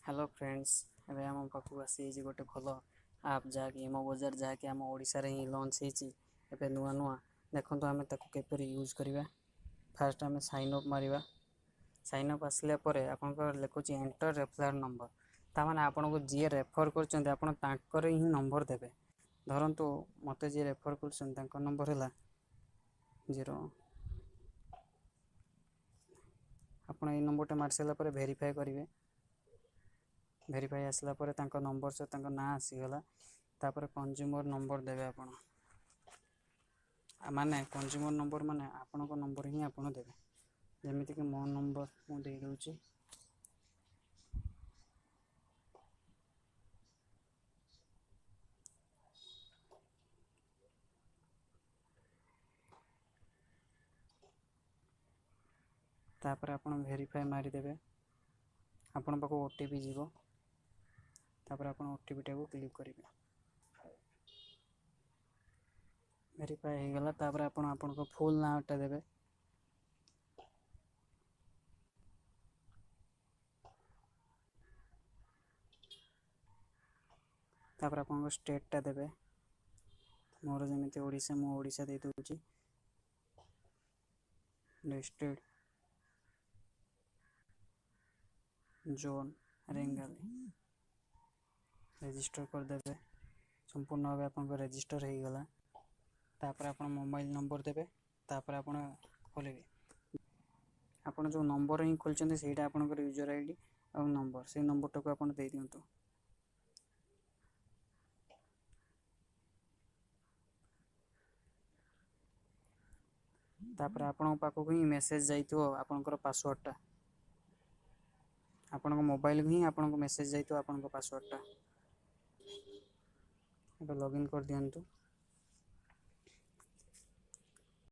Hello friends एबे आम पाखु आसी गोटे भल आप जहाँकि इमो बजार जहाँकि आम ओडिशा रे ही लॉन्च होती एबे नुआ नुआ देखो आम केपरि यूज करवा। फास्ट आम साइन अप मारिबा। साइन अप आसला परे आपनकर लिखुची एंटर रेफरल नंबर तामाने आपन को जी रेफर करचंदे आपन तांकर ही नंबर देबे। धरंतु मते जी रेफर करचंदे तांकर नंबर हैला 0 आपन ए नंबर टा मार साला परे वेरीफाई करिवे। वेरीफाई आसला परे तांकर नंबर से तांकर ना आसीगला तापर कंज्यूमर नंबर देबे आपन माने कंज्यूमर नंबर माने आपन को नंबर ही आपन देबे। जेमिति कि मो नंबर मु दे दोची तापर आपन वेरीफाई मारी देबे। आपन पाको ओटीपी जीवो तापर आपन ओटीपी टाको क्लिक करिवे। वेरीफाई हो गला तापर आपन आपन को फुल नाम टा देबे। तापर आपन को स्टेट टा देबे। मोर जेमिति ओडिशा मु ओडिशा दे दोची डिस्ट्रिक्ट जोन रेंगाली रजिस्टर कर देबे। संपूर्ण भाव आपन को रजिस्टर हो गला तापर आपन मोबाइल नंबर देबे। तापर आपन खोलिबे आपन जो नंबर ही खोलचंदे सेटा आपन को यूजर आईडी और नंबर से नंबर टाको आपन दे दियंतु। तापर आपन पाखो ही मेसेज जाइतो आपनकर पासवर्ड टा आपन को मोबाइल ही आपन को मेसेज जाइतो आपन को पासवर्ड टा। एबे लॉगिन कर दियंतु।